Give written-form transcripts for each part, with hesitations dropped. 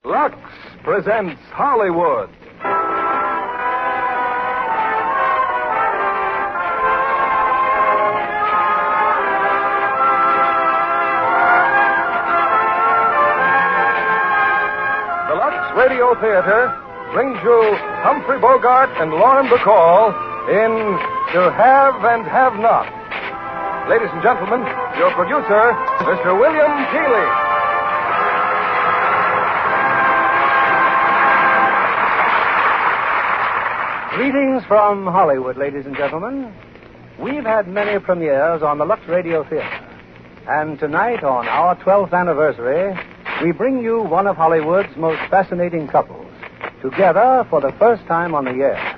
Lux presents Hollywood. The Lux Radio Theater brings you Humphrey Bogart and Lauren Bacall in To Have and Have Not. Ladies and gentlemen, your producer, Mr. William Keighley. Greetings from Hollywood, ladies and gentlemen. We've had many premieres on the Lux Radio Theater. And tonight, on our 12th anniversary, we bring you one of Hollywood's most fascinating couples, together for the first time on the air.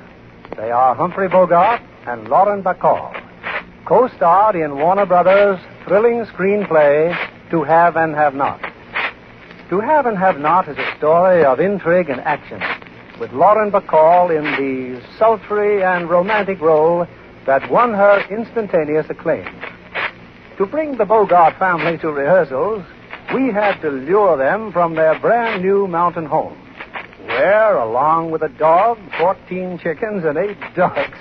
They are Humphrey Bogart and Lauren Bacall, co-starred in Warner Brothers' thrilling screenplay, To Have and Have Not. To Have and Have Not is a story of intrigue and action, with Lauren Bacall in the sultry and romantic role that won her instantaneous acclaim. To bring the Bogart family to rehearsals, we had to lure them from their brand new mountain home, where, along with a dog, 14 chickens, and 8 ducks,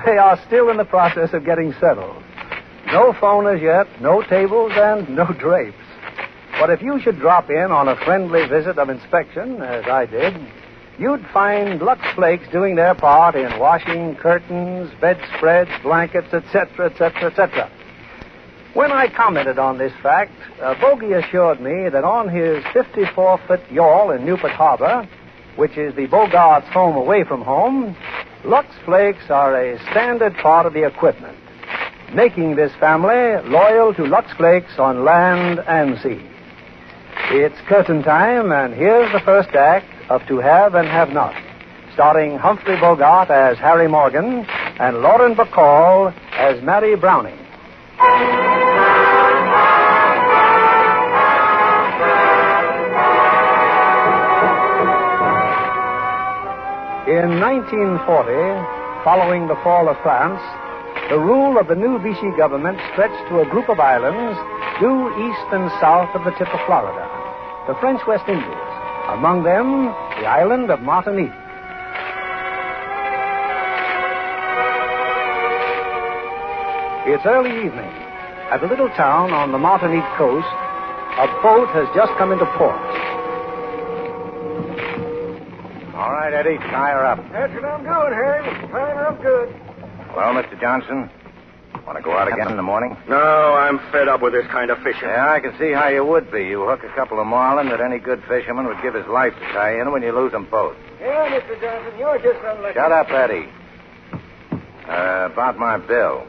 they are still in the process of getting settled. No phone as yet, no tables, and no drapes. But if you should drop in on a friendly visit of inspection, as I did, you'd find Lux Flakes doing their part in washing curtains, bedspreads, blankets, etc., etc., etc. When I commented on this fact, Bogey assured me that on his 54-foot yawl in Newport Harbor, which is the Bogart's home away from home, Lux Flakes are a standard part of the equipment, making this family loyal to Lux Flakes on land and sea. It's curtain time, and here's the first act of To Have and Have Not, starring Humphrey Bogart as Harry Morgan and Lauren Bacall as Mary Browning. In 1940, following the fall of France, the rule of the new Vichy government stretched to a group of islands due east and south of the tip of Florida, the French West Indies, among them the island of Martinique. It's early evening. At a little town on the Martinique coast, a boat has just come into port. All right, Eddie, tie her up. That's what I'm doing, Harry. Tying her up good. Well, Mr. Johnson, want to go out again in the morning? No, I'm fed up with this kind of fishing. Yeah, I can see how you would be. You hook a couple of marlin that any good fisherman would give his life to tie in when you lose them both. Yeah, Mr. Johnson, you're just unlucky. Shut up, Eddie. About my bill.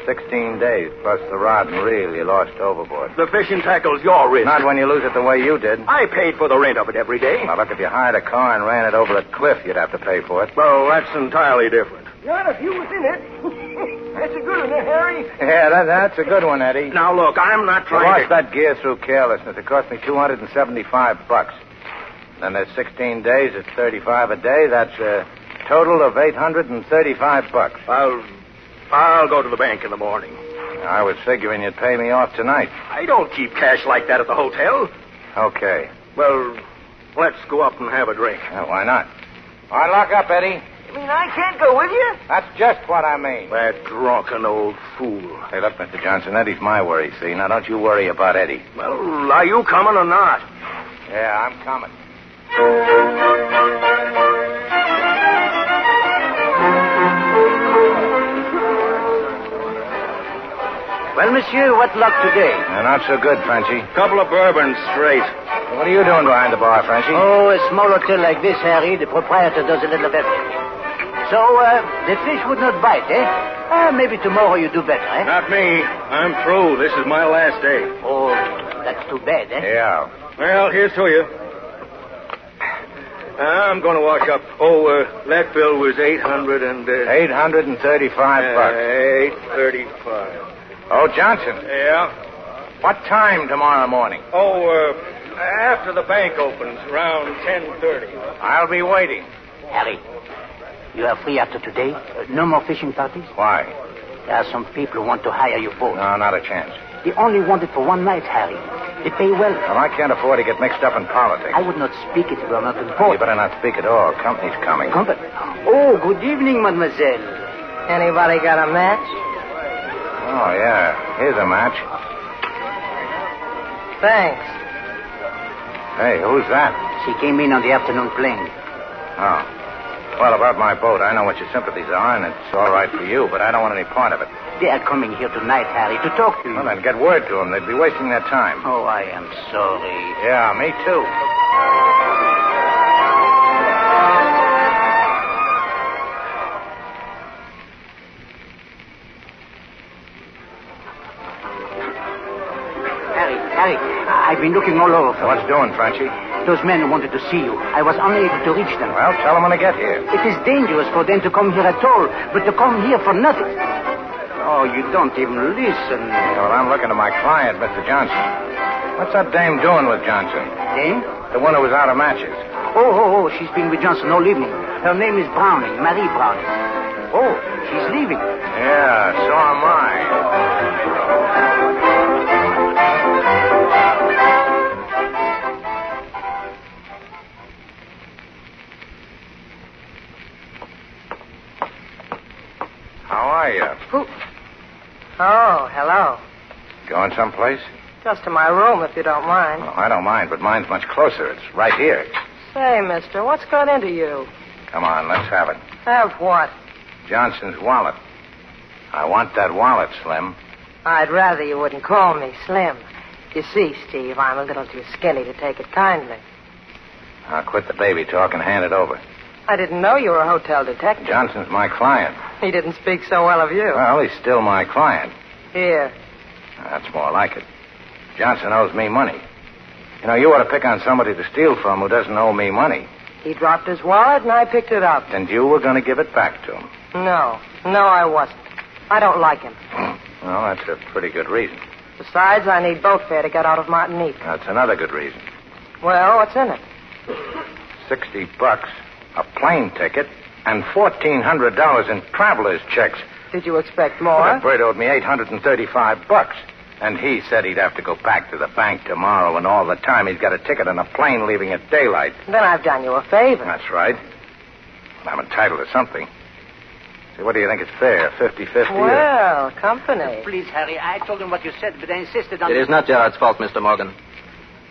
16 days plus the rod and reel you lost overboard. The fishing tackle's your risk. Not when you lose it the way you did. I paid for the rent of it every day. Now, look, if you hired a car and ran it over a cliff, you'd have to pay for it. Well, that's entirely different. Not if you was in it. That's a good one, Harry. Yeah, that's a good one, Eddie. Now, look, I'm not You trying lost to... that gear through carelessness. It cost me $275. Then there's 16 days. It's 35 a day. That's a total of $835. I'll go to the bank in the morning. I was figuring you'd pay me off tonight. I don't keep cash like that at the hotel. Okay. Well, let's go up and have a drink. Yeah, why not? All right, lock up, Eddie. You mean I can't go with you? That's just what I mean. That drunken old fool. Hey, look, Mr. Johnson, Eddie's my worry, see? Now, don't you worry about Eddie. Well, are you coming or not? Yeah, I'm coming. Well, monsieur, what luck today? Not so good, Frenchie. Couple of bourbons straight. What are you doing behind the bar, Frenchie? Oh, a small hotel like this, Harry, the proprietor does a little of everything. So, the fish would not bite, eh? Maybe tomorrow you do better, eh? Not me. I'm through. This is my last day. Oh, that's too bad, eh? Yeah. Well, here's to you. I'm going to wash up. That bill was $835. $835. Oh, Johnson. Yeah? What time tomorrow morning? After the bank opens, around 10:30. I'll be waiting. Harry, you are free after today? No more fishing parties? Why? There are some people who want to hire your boat. No, not a chance. They only want it for one night, Harry. They pay well. Well, I can't afford to get mixed up in politics. I would not speak it if it were not You important. better not speak at all. Company's coming. Company. Oh, good evening, mademoiselle. Anybody got a match? Oh, yeah. Here's a match. Thanks. Hey, who's that? She came in on the afternoon plane. Oh. Well, about my boat, I know what your sympathies are, and it's all right for you, but I don't want any part of it. They are coming here tonight, Harry, to talk to you. Well, then get word to them. They'd be wasting their time. Oh, I am sorry. Yeah, me too. Harry, I've been looking all over for What's doing, Frenchie? those men who wanted to see you. I was unable to reach them. Well, tell them when they get here. It is dangerous for them to come here at all, but to come here for nothing. Oh, you don't even listen. Well, I'm looking to my client, Mr. Johnson. What's that dame doing with Johnson? Dame? The one who was out of matches. Oh, she's been with Johnson all evening. Her name is Browning, Marie Browning. Oh, she's leaving. Yeah, so am I. How are you? Oh, hello. Going someplace? Just to my room, if you don't mind. Well, I don't mind, but mine's much closer. It's right here. Say, mister, what's got into you? Come on, let's have it. Have what? Johnson's wallet. I want that wallet, Slim. I'd rather you wouldn't call me Slim. You see, Steve, I'm a little too skinny to take it kindly. I'll quit the baby talk and hand it over. I didn't know you were a hotel detective. Johnson's my client. He didn't speak so well of you. Well, he's still my client. Here. That's more like it. Johnson owes me money. You know, you ought to pick on somebody to steal from who doesn't owe me money. He dropped his wallet and I picked it up. And you were going to give it back to him. No, I wasn't. I don't like him. Well, that's a pretty good reason. Besides, I need boat fare to get out of Martinique. That's another good reason. Well, what's in it? $60, a plane ticket, and $1,400 in traveler's checks. Did you expect more? Well, that bird owed me $835. And he said he'd have to go back to the bank tomorrow, and all the time he's got a ticket on a plane leaving at daylight. Then I've done you a favor. That's right. I'm entitled to something. See, what do you think it's fair? 50-50? Well, company. Please, Harry, I told him what you said, but I insisted on... It is not Gerard's fault, Mr. Morgan.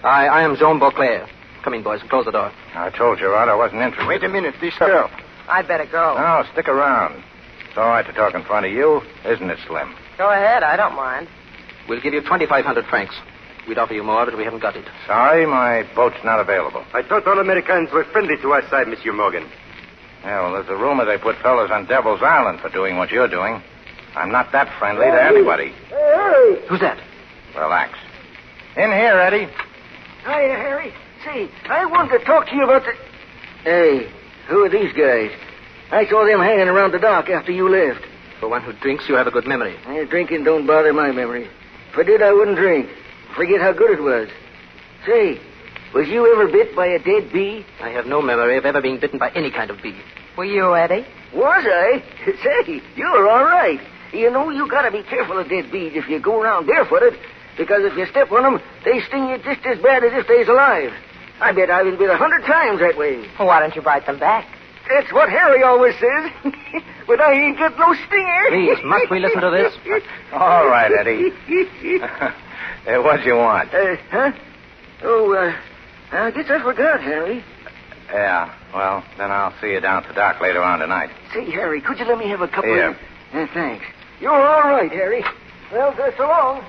I am Jean Beauclair. Come in, boys, and close the door. I told Gerard I wasn't interested. Wait a minute, this girl. I'd better go. No, stick around. It's all right to talk in front of you, isn't it, Slim? Go ahead, I don't mind. We'll give you 2,500 francs. We'd offer you more, but we haven't got it. Sorry, my boat's not available. I thought all Americans were friendly to our side, Monsieur Morgan. Yeah, well, there's a rumor they put fellows on Devil's Island for doing what you're doing. I'm not that friendly to anybody. Hey! Who's that? Relax. In here, Eddie. Hiya, Harry. Say, I wanted to talk to you about the... Hey, who are these guys? I saw them hanging around the dock after you left. For one who drinks, you have a good memory. Drinking don't bother my memory. If I did, I wouldn't drink. Forget how good it was. Say, was you ever bit by a dead bee? I have no memory of ever being bitten by any kind of bee. Were you, Eddie? Was I? Say, you're all right. You know, you gotta be careful of dead bees if you go around barefooted, because if you step on them, they sting you just as bad as if they's alive. I bet I've been bit 100 times that way. Well, why don't you bite them back? That's what Harry always says. But I ain't got no stinger. Please, must we listen to this? All right, Eddie. Hey, what do you want? Huh? Oh, I guess I forgot, Harry. Yeah, well, then I'll see you down at the dock later on tonight. Say, Harry, could you let me have a couple Here. of... thanks. You're all right, Harry. Well, so long.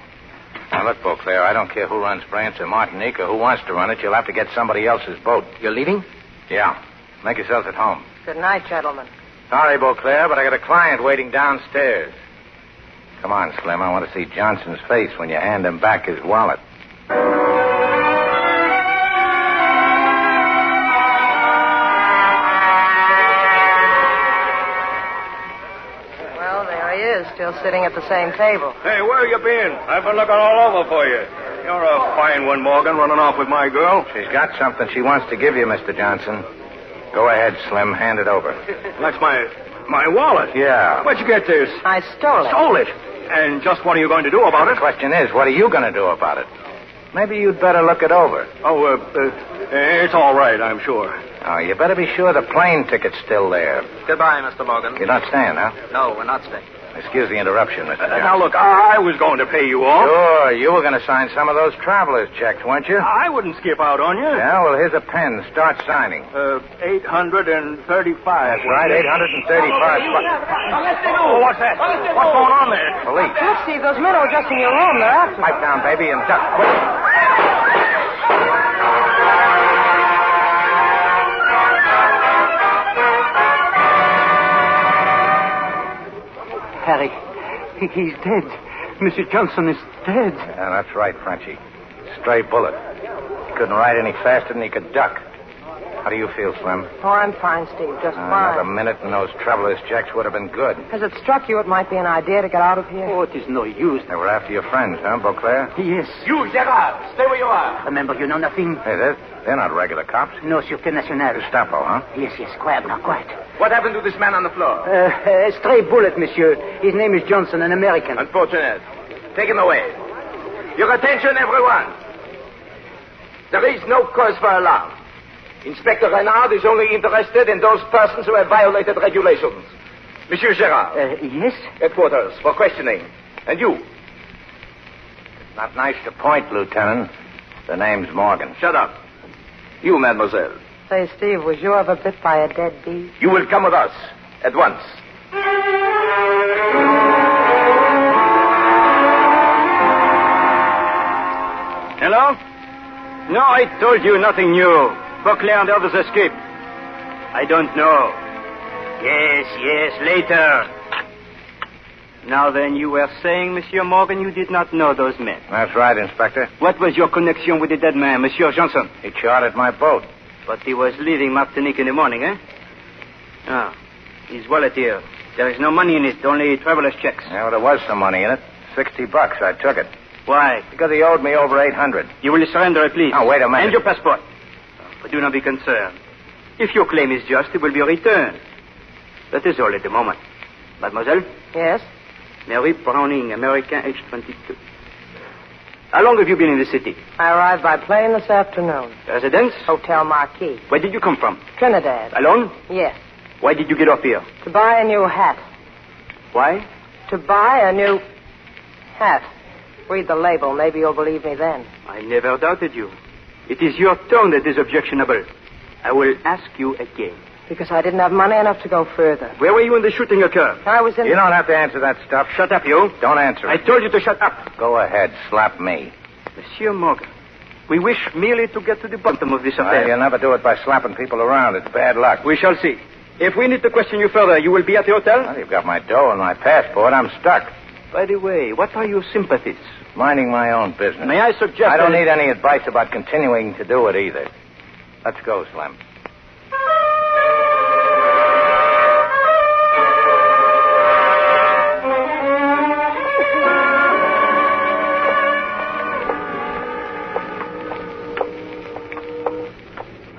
Now, look, Beauclair, I don't care who runs France or Martinique or who wants to run it. You'll have to get somebody else's boat. You're leaving? Yeah. Make yourselves at home. Good night, gentlemen. Sorry, Beauclair, but I got a client waiting downstairs. Come on, Slim. I want to see Johnson's face when you hand him back his wallet. Well, there he is, still sitting at the same table. Hey, where you been? I've been looking all over for you. You're a fine one, Morgan, running off with my girl. She's got something she wants to give you, Mr. Johnson. Go ahead, Slim. Hand it over. That's my wallet. Yeah. Where'd you get this? I stole it. Stole it. And just what are you going to do about it? The question is, what are you going to do about it? Maybe you'd better look it over. Oh, it's all right, I'm sure. Oh, you better be sure the plane ticket's still there. Goodbye, Mr. Morgan. You're not staying, huh? No, we're not staying. Excuse the interruption, Mr. Johnson. Now, look, I was going to pay you off. Sure, you were going to sign some of those traveler's checks, weren't you? I wouldn't skip out on you. Yeah, well, here's a pen. Start signing. 835. That's right, 835 bucks. Oh, what's that? What's going on there? Police. Look, Steve, those men are just in your room. They're after you. Pipe down, baby, and duck quick. Harry, he's dead. Mr. Johnson is dead. Yeah, that's right, Frenchie. Stray bullet. He couldn't ride any faster than he could duck. How do you feel, Slim? Oh, I'm fine, Steve. Just Another fine. minute and those traveler's checks would have been good. Has it struck you it might be an idea to get out of here? Oh, it is no use. They were after your friends, huh, Beauclair? Yes. You, Gerard, stay where you are. Remember, you know nothing? Hey, they're not regular cops. No, Sûreté Nationale. Gestapo, huh? Yes, quiet now, quiet. What happened to this man on the floor? A stray bullet, monsieur. His name is Johnson, an American. Unfortunate. Take him away. Your attention, everyone. There is no cause for alarm. Inspector Renard is only interested in those persons who have violated regulations. Monsieur Gerard. Yes? Headquarters for questioning. And you? Not nice to point, Lieutenant. The name's Morgan. Shut up. You, mademoiselle. Say, Steve, was you ever bit by a dead bee? You will come with us at once. Hello? No, I told you nothing new. Beauclair and the others escaped. I don't know. Yes, later. Now then, you were saying, Monsieur Morgan, you did not know those men. That's right, Inspector. What was your connection with the dead man, Monsieur Johnson? He chartered my boat. But he was leaving Martinique in the morning, eh? Ah, his wallet here. There is no money in it, only traveler's checks. Yeah, well, there was some money in it. $60. I took it. Why? Because he owed me over $800. You will surrender it, please. Oh, wait a minute. And your passport. But do not be concerned. If your claim is just, it will be returned. That is all at the moment. Mademoiselle? Yes? Mary Browning, American, age 22. How long have you been in the city? I arrived by plane this afternoon. Residence? Hotel Marquis. Where did you come from? Trinidad. Alone? Yes. Why did you get off here? To buy a new hat. Why? To buy a new hat. Read the label. Maybe you'll believe me then. I never doubted you. It is your tone that is objectionable. I will ask you again. Because I didn't have money enough to go further. Where were you when the shooting occurred? I was in... You don't have to answer that stuff. Shut up, you. Don't answer I it. told you to shut up. Go ahead. Slap me. Monsieur Morgan, we wish merely to get to the bottom of this Well, affair. you'll never do it by slapping people around. It's bad luck. We shall see. If we need to question you further, you will be at the hotel? Well, you've got my dough and my passport. I'm stuck. By the way, what are your sympathies? Minding my own business. May I suggest... I don't need any advice about continuing to do it either. Let's go, Slim.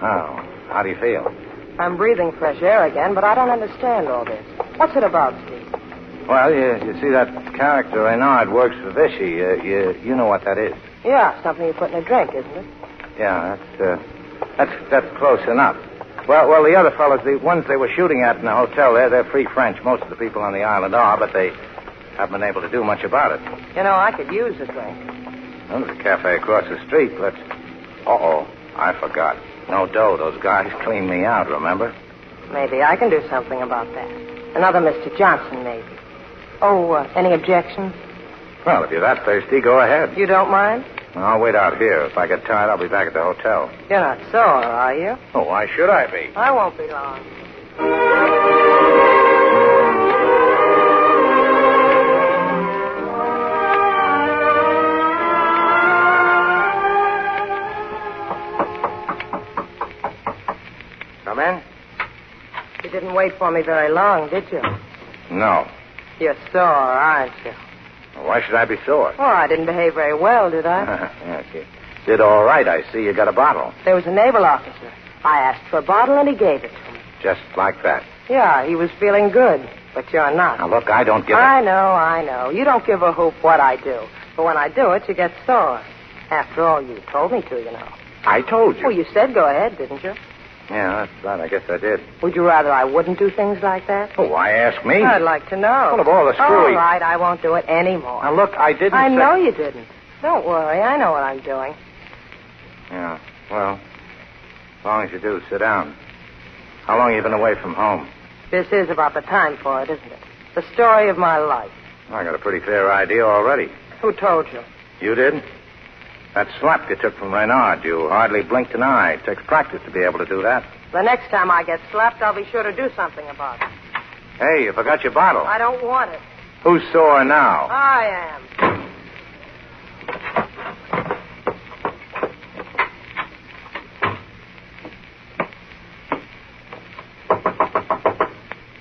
Oh, how do you feel? I'm breathing fresh air again, but I don't understand all this. What's it about, Steve? Well, you see that character Renard works for Vichy. You know what that is. Yeah, something you put in a drink, isn't it? Yeah, that's close enough. Well, the other fellows, the ones they were shooting at in the hotel there, they're free French. Most of the people on the island are, but they haven't been able to do much about it. You know, I could use a drink. Well, there's a cafe across the street, but... Uh-oh, I forgot. No dough. Those guys cleaned me out, remember? Maybe I can do something about that. Another Mr. Johnson, maybe. Oh, any objections? Well, if you're that thirsty, go ahead. You don't mind? I'll wait out here. If I get tired, I'll be back at the hotel. You're not sore, are you? Oh, why should I be? I won't be long. Come in? You didn't wait for me very long, did you? No. You're sore, aren't you? Well, why should I be sore? Oh, I didn't behave very well, did I? Yes, you did all right. I see you got a bottle. There was a naval officer. I asked for a bottle, and he gave it to me. Just like that. Yeah, he was feeling good, but you're not. Now, look, I don't give I know. You don't give a hoop what I do. But when I do it, you get sore. After all, you told me to, you know. I told you. Well, you said go ahead, didn't you? Yeah, that's right. I guess I did. Would you rather I wouldn't do things like that? Oh, why ask me? I'd like to know. Full of all the screwy... All right, I won't do it anymore. Now, look, I didn't I say... know you didn't. Don't worry. I know what I'm doing. Yeah, well, as long as you do, sit down. How long have you been away from home? This is about the time for it, isn't it? The story of my life. I got a pretty fair idea already. Who told you? You did? That slap you took from Reynard, you hardly blinked an eye. It takes practice to be able to do that. The next time I get slapped, I'll be sure to do something about it. Hey, you forgot your bottle. I don't want it. Who's sore now? I am.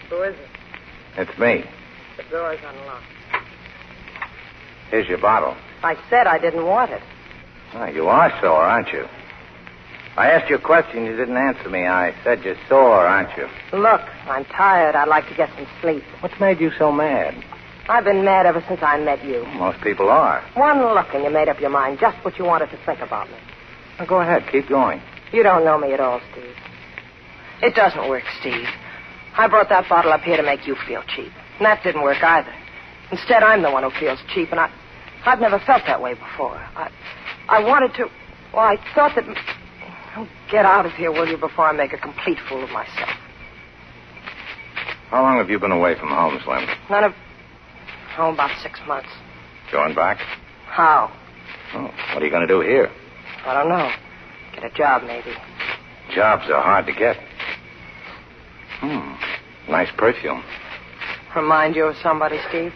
Who is it? It's me. The door's unlocked. Here's your bottle. I said I didn't want it. Oh, you are sore, aren't you? I asked you a question. You didn't answer me. I said you're sore, aren't you? Look, I'm tired. I'd like to get some sleep. What's made you so mad? I've been mad ever since I met you. Most people are. One look and you made up your mind just what you wanted to think about me. Well, go ahead. Keep going. You don't know me at all, Steve. It doesn't work, Steve. I brought that bottle up here to make you feel cheap. And that didn't work either. Instead, I'm the one who feels cheap, and I've never felt that way before. I wanted to... Well, I thought that... Oh, get out of here, will you, before I make a complete fool of myself. How long have you been away from home, Slim? About 6 months. Going back? How? Oh, what are you going to do here? I don't know. Get a job, maybe. Jobs are hard to get. Nice perfume. Remind you of somebody, Steve?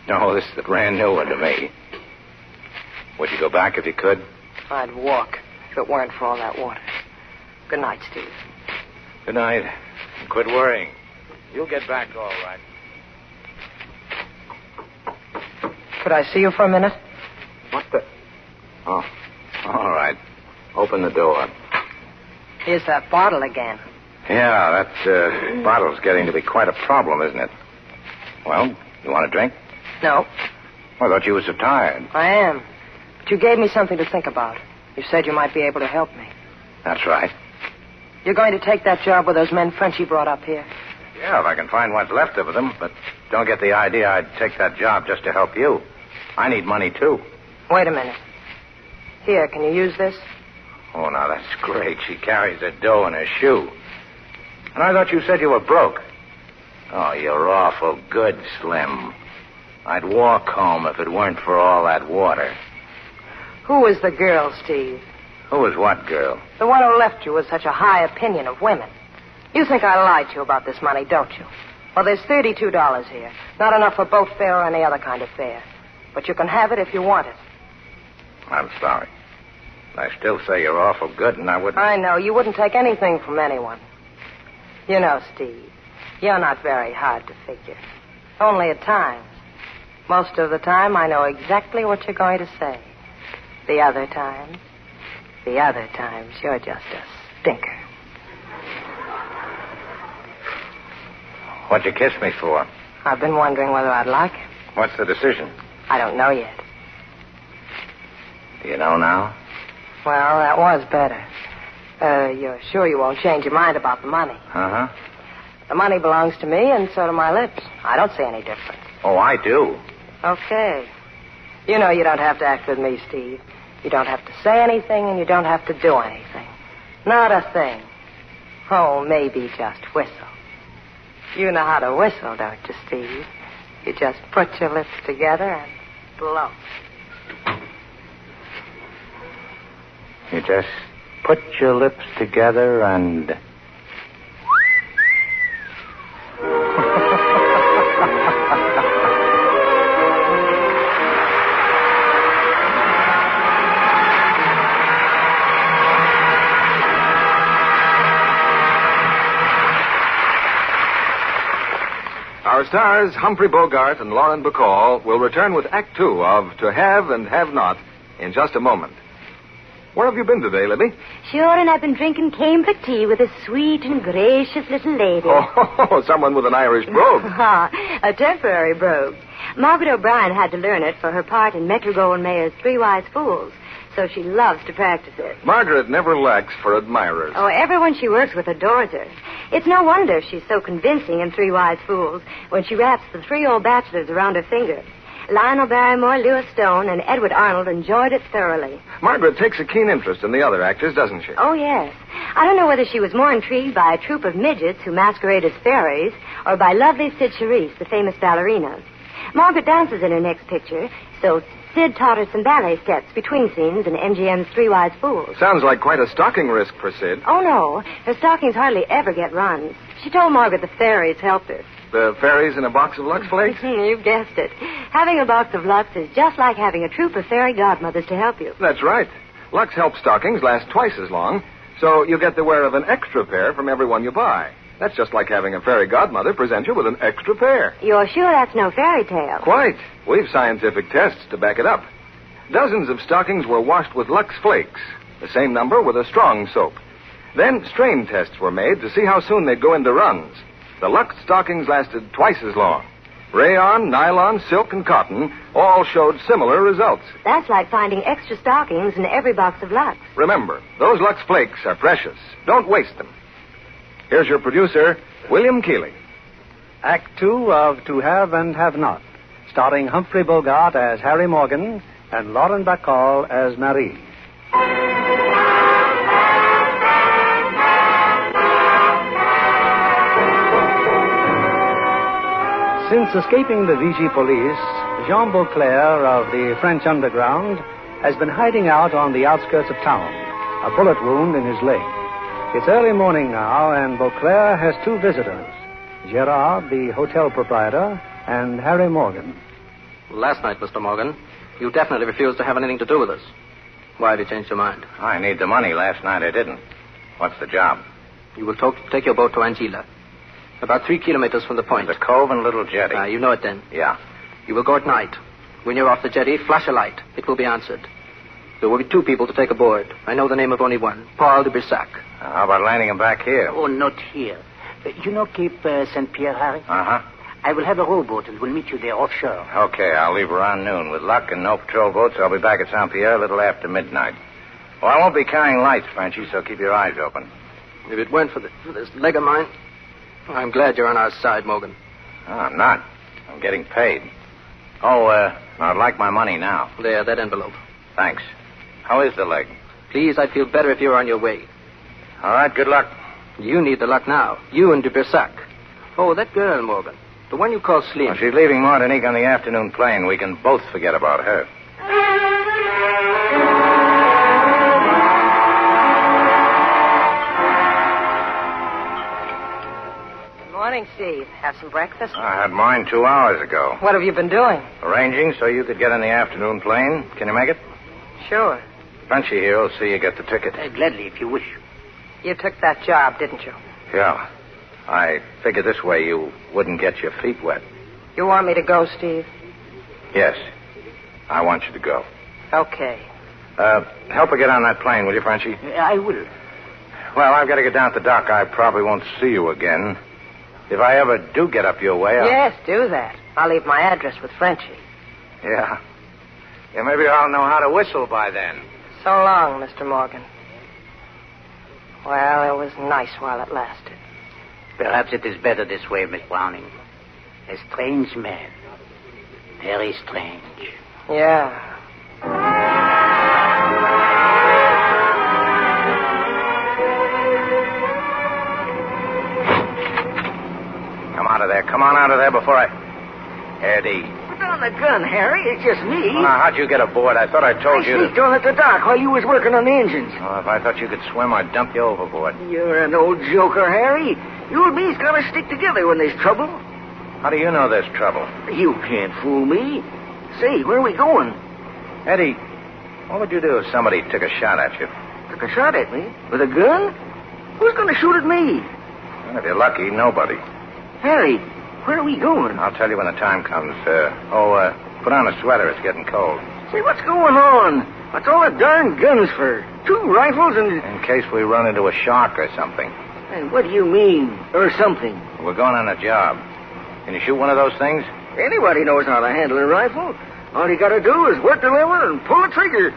No, this is a brand new one to me. Would you go back if you could? I'd walk if it weren't for all that water. Good night, Steve. Good night. Quit worrying. You'll get back all right. Could I see you for a minute? What the... Oh, all right. Open the door. Here's that bottle again. Yeah, that bottle's getting to be quite a problem, isn't it? Well, you want a drink? No. I thought you were so tired. I am. But you gave me something to think about. You said you might be able to help me. That's right. You're going to take that job with those men Frenchie brought up here? Yeah, if I can find what's left of them. But don't get the idea I'd take that job just to help you. I need money, too. Wait a minute. Here, can you use this? Oh, now, that's great. She carries her dough in her shoe. And I thought you said you were broke. Oh, you're awful good, Slim. I'd walk home if it weren't for all that water. Who was the girl, Steve? Who was what girl? The one who left you with such a high opinion of women. You think I lied to you about this money, don't you? Well, there's $32 here. Not enough for boat fare or any other kind of fare. But you can have it if you want it. I'm sorry. I still say you're awful good, and I wouldn't... I know. You wouldn't take anything from anyone. You know, Steve, you're not very hard to figure. Only at times. Most of the time, I know exactly what you're going to say. The other times, you're just a stinker. What'd you kiss me for? I've been wondering whether I'd like it. What's the decision? I don't know yet. Do you know now? Well, that was better. You're sure you won't change your mind about the money? Uh-huh. The money belongs to me, and so do my lips. I don't see any difference. Oh, I do. Okay. You know you don't have to act with me, Steve. You don't have to say anything, and you don't have to do anything. Not a thing. Oh, maybe just whistle. You know how to whistle, don't you, Steve? You just put your lips together and blow. You just put your lips together and... Our stars, Humphrey Bogart and Lauren Bacall, will return with Act Two of To Have and Have Not in just a moment. Where have you been today, Libby? Sure, and I've been drinking cambric tea with a sweet and gracious little lady. Oh, someone with an Irish brogue. A temporary brogue. Margaret O'Brien had to learn it for her part in Metro-Goldwyn-Mayer's Three Wise Fools, so she loves to practice it. Margaret never lacks for admirers. Oh, everyone she works with adores her. It's no wonder she's so convincing in Three Wise Fools when she wraps the three old bachelors around her finger. Lionel Barrymore, Lewis Stone, and Edward Arnold enjoyed it thoroughly. Margaret takes a keen interest in the other actors, doesn't she? Oh, yes. I don't know whether she was more intrigued by a troupe of midgets who masquerade as fairies or by lovely Sid Charisse, the famous ballerina. Margaret dances in her next picture, so Sid taught her some ballet steps between scenes in MGM's Three Wise Fools. Sounds like quite a stocking risk for Sid. Oh, no. Her stockings hardly ever get runs. She told Margaret the fairies helped her. The fairies in a box of Lux Flakes? You guessed it. Having a box of Lux is just like having a troupe of fairy godmothers to help you. That's right. Lux Help stockings last twice as long, so you get the wear of an extra pair from every one you buy. That's just like having a fairy godmother present you with an extra pair. You're sure that's no fairy tale? Quite. We've scientific tests to back it up. Dozens of stockings were washed with Lux Flakes, the same number with a strong soap. Then strain tests were made to see how soon they'd go into runs. The Lux stockings lasted twice as long. Rayon, nylon, silk, and cotton all showed similar results. That's like finding extra stockings in every box of Lux. Remember, those Lux Flakes are precious. Don't waste them. Here's your producer, William Keeley. Act 2 of To Have and Have Not, starring Humphrey Bogart as Harry Morgan and Lauren Bacall as Marie. Since escaping the Vichy police, Jean Beauclair of the French underground has been hiding out on the outskirts of town, a bullet wound in his leg. It's early morning now, and Beauclair has two visitors, Gerard, the hotel proprietor, and Harry Morgan. Last night, Mr. Morgan, you definitely refused to have anything to do with us. Why have you changed your mind? I need the money. Last night I didn't. What's the job? You will take your boat to Angela, about 3 kilometers from the point. The cove and little jetty. You know it then. Yeah. You will go at night. When you're off the jetty, flash a light. It will be answered. There will be 2 people to take aboard. I know the name of only one, Paul de Brissac. How about landing him back here? Oh, not here. You know Cape St. Pierre, Harry? Uh-huh. I will have a rowboat and will meet you there offshore. Okay, I'll leave around noon. With luck and no patrol boats, I'll be back at St. Pierre a little after midnight. Well, I won't be carrying lights, Frenchy, so keep your eyes open. If it weren't for this leg of mine, I'm glad you're on our side, Morgan. Oh, I'm not. I'm getting paid. Oh, I'd like my money now. There, that envelope. Thanks. How is the leg? Please, I'd feel better if you were on your way. All right, good luck. You need the luck now. You and de Brissac. Oh, that girl, Morgan. The one you call Slim. Well, she's leaving Martinique on the afternoon plane. We can both forget about her. Morning, Steve. Have some breakfast? I had mine 2 hours ago. What have you been doing? Arranging so you could get in the afternoon plane. Can you make it? Sure. Frenchy here will see you get the ticket. Gladly, if you wish. You took that job, didn't you? Yeah. I figured this way you wouldn't get your feet wet. You want me to go, Steve? Yes. I want you to go. Okay. Help her get on that plane, will you, Frenchy? I will. Well, I've got to get down to the dock. I probably won't see you again. If I ever do get up your way, Yes, do that. I'll leave my address with Frenchie. Yeah. Yeah, maybe I'll know how to whistle by then. So long, Mr. Morgan. Well, it was nice while it lasted. Perhaps it is better this way, Miss Browning. A strange man. Very strange. Yeah. Come out of there. Come on out of there before I... Eddie. Put down the gun, Harry. It's just me. Well, now, how'd you get aboard? I thought I told you to... sneaked on at the dock while you was working on the engines. Oh, if I thought you could swim, I'd dump you overboard. You're an old joker, Harry. You and me's got to stick together when there's trouble. How do you know there's trouble? You can't fool me. Say, where are we going? Eddie, what would you do if somebody took a shot at you? Took a shot at me? With a gun? Who's going to shoot at me? Well, if you're lucky, nobody. Harry, where are we going? I'll tell you when the time comes. Put on a sweater. It's getting cold. Say, what's going on? What's all the darn guns for? 2 rifles and... In case we run into a shark or something. Hey, what do you mean, or something? We're going on a job. Can you shoot one of those things? Anybody knows how to handle a rifle. All you gotta do is work the lever and pull the trigger.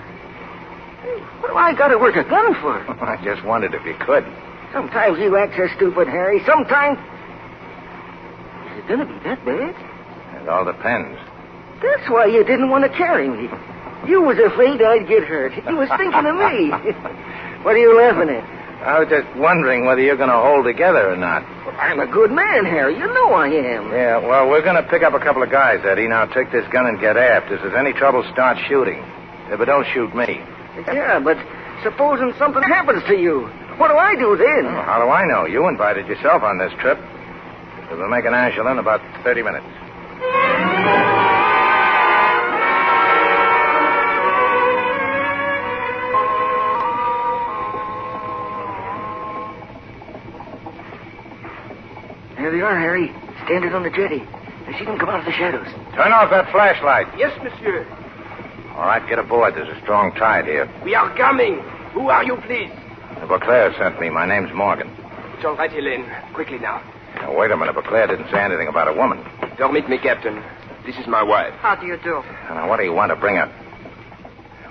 Hey, what do I gotta work a gun for? I just wondered if you could. Sometimes you act so stupid, Harry. Sometimes... Is it gonna be that bad? It all depends. That's why you didn't want to carry me. You was afraid I'd get hurt. You was thinking of me. What are you laughing at? I was just wondering whether you're going to hold together or not. Well, I'm a good man, Harry. You know I am. Yeah, well, we're going to pick up a couple of guys, Eddie. Now take this gun and get aft. If there's any trouble, start shooting. But don't shoot me. Yeah, but supposing something happens to you, what do I do then? Oh, how do I know? You invited yourself on this trip. We'll make an Angela in about 30 minutes. There they are, Harry. Standing on the jetty. I see them come out of the shadows. Turn off that flashlight. Yes, monsieur. All right, get aboard. There's a strong tide here. We are coming. Who are you, please? Beauclair sent me. My name's Morgan. It's all right, Helene. Quickly now. Now, wait a minute. Beauclair didn't say anything about a woman. Permit me, Captain. This is my wife. How do you do? Now, what do you want to bring her?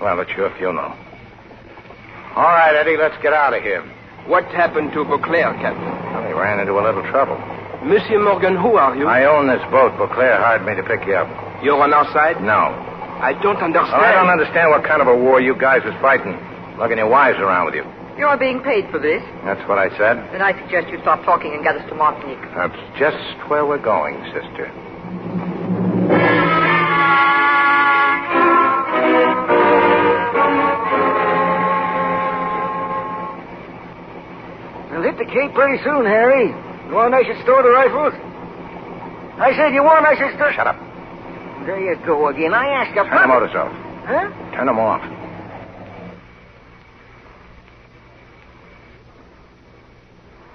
Well, it's your funeral. All right, Eddie, let's get out of here. What happened to Beauclair, Captain? Well, he ran into a little trouble. Monsieur Morgan, who are you? I own this boat. Beauclair hired me to pick you up. You're on our side? No. I don't understand. Well, I don't understand what kind of a war you guys was fighting. Lugging your wives around with you. You're being paid for this. That's what I said. Then I suggest you stop talking and get us to Martinique. That's just where we're going, sister. We'll hit the Cape pretty soon, Harry. You want I should store the rifles? I said you want I should store... Shut up. There you go again. I asked you... Turn the motors off. Huh? Turn them off.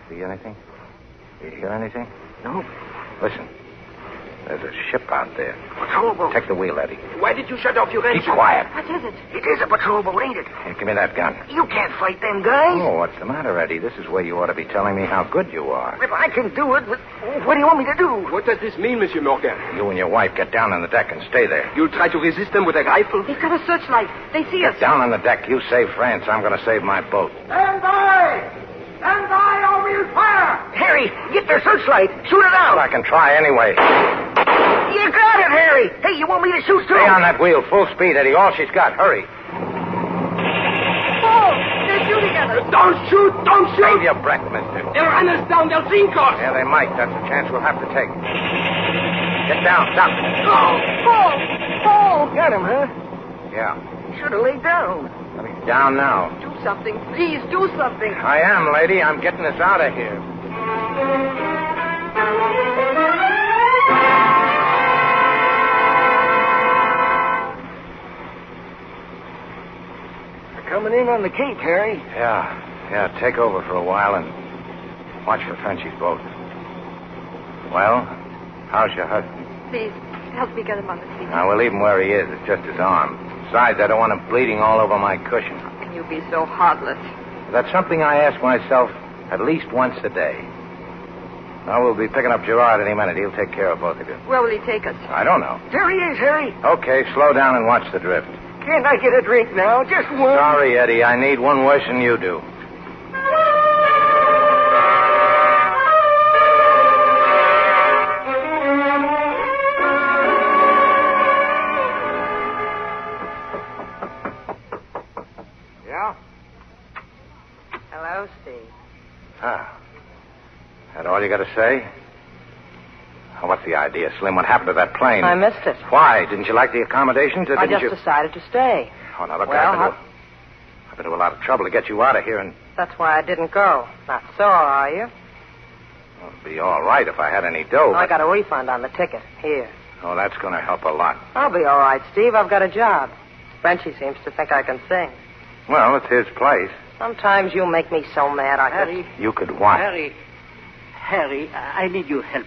See anything? Do you hear anything? No. Listen. There's a ship out there. Patrol boat. Take the wheel, Eddie. Why did you shut off your engine? Keep quiet. What is it? It is a patrol boat, ain't it? Hey, give me that gun. You can't fight them guys. Oh, what's the matter, Eddie? This is where you ought to be telling me how good you are. If I can do it, but what do you want me to do? What does this mean, Monsieur Morgan? You and your wife get down on the deck and stay there. You'll try to resist them with a rifle? He's got a searchlight. They see us. Get down on the deck. You save France. I'm going to save my boat. Stand by! Stand by or we'll fire! Harry, get their searchlight. Shoot it out. Well, I can try anyway. You got it, Harry. Hey, you want me to shoot too? Stay on that wheel. Full speed, Eddie. All she's got. Hurry. Oh, they're shooting at us. Don't shoot! Don't shoot! Save your breath, mister. They'll run us down. They'll sink us. Yeah, they might. That's a chance we'll have to take. Get down. Stop. Oh! Got him, huh? Yeah. Should have laid down. Let me down now. Do something. Please, do something. I am, lady. I'm getting us out of here. Coming in on the Cape, Harry. Yeah, take over for a while and watch for Frenchy's boat. Well, how's your husband? Please, help me get him on his feet. Now, we'll leave him where he is. It's just his arm. Besides, I don't want him bleeding all over my cushion. How can you be so heartless? That's something I ask myself at least once a day. Now, we'll be picking up Gerard any minute. He'll take care of both of you. Where will he take us? I don't know. There he is, Harry. Okay, slow down and watch the drift. Can't I get a drink now? Just one. Sorry, Eddie. I need one worse than you do. Yeah? Hello, Steve. Ah. That all you got to say? Oh, what's the idea, Slim? What happened to that plane? I missed it. Why? Didn't you like the accommodations, or I didn't just you... decided to stay. Oh, now, look, Well, I've been to a lot of trouble to get you out of here, and That's why I didn't go. Not sore, are you? well, it'd be all right if I had any dough. I But... got a refund on the ticket. Here. Oh, that's going to help a lot. I'll be all right, Steve. I've got a job. Frenchy seems to think I can sing. Well, it's his place. Sometimes you make me so mad I Harry, You could watch. Harry, I need your help.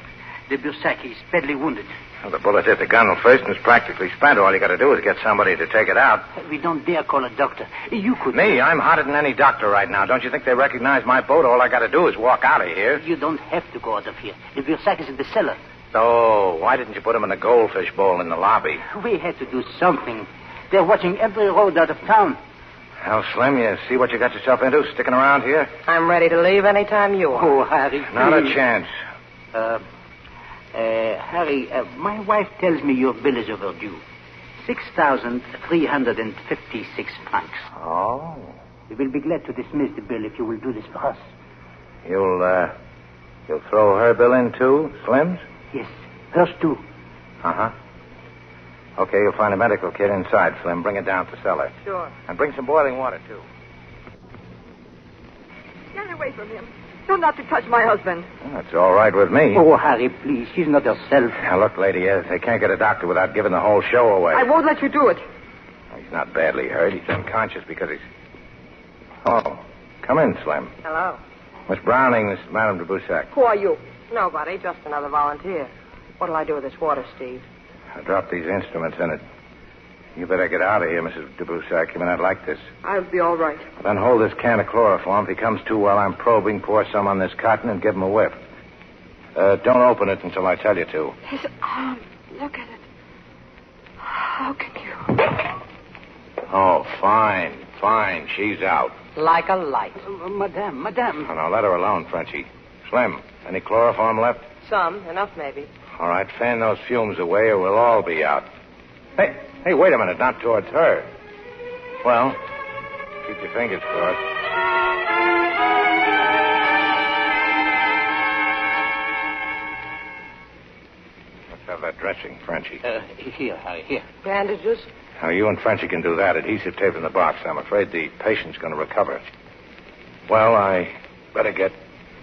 The Bursaki is badly wounded. Well, the bullet hit the gun first and is practically spent. All you got to do is get somebody to take it out. We don't dare call a doctor. You could... Me? I'm hotter than any doctor right now. Don't you think they recognize my boat? All I got to do is walk out of here. You don't have to go out of here. The Bursac is in the cellar. So, why didn't you put him in the goldfish bowl in the lobby? We had to do something. They're watching every road out of town. Hell, Slim, you see what you got yourself into sticking around here? I'm ready to leave any time you are. Oh, Harry, Not a please. chance. Harry, my wife tells me your bill is overdue. 6,356 francs. Oh. We will be glad to dismiss the bill if you will do this for us. You'll throw her bill in, too, Slim's? Yes, hers too. Uh-huh. Okay, you'll find a medical kit inside, Slim. Bring it down to the cellar. Sure. And bring some boiling water, too. Get away from him. You're not to touch my husband. Well, that's all right with me. Oh, Harry, please. She's not herself. Now, look, lady, they can't get a doctor without giving the whole show away. I won't let you do it. He's not badly hurt. He's unconscious because he's... Oh, come in, Slim. Hello. Miss Browning, this is Madame de Boussac. Who are you? Nobody, just another volunteer. What'll I do with this water, Steve? I dropped these instruments in it. You better get out of here, Mrs. de Boussac. You may not like this. I'll be all right. Then hold this can of chloroform. If he comes to while I'm probing, pour some on this cotton and give him a whiff. Don't open it until I tell you to. His arm. Look at it. How can you? Oh, fine. She's out. Like a light. Madame. Oh, now, let her alone, Frenchie. Slim, any chloroform left? Some, enough maybe. All right, fan those fumes away or we'll all be out. Hey, wait a minute, not towards her. Well, keep your fingers crossed. Let's have that dressing, Frenchie. Here, Harry, here. Bandages? Now, you and Frenchie can do that. Adhesive tape in the box. I'm afraid the patient's going to recover. Well, I better get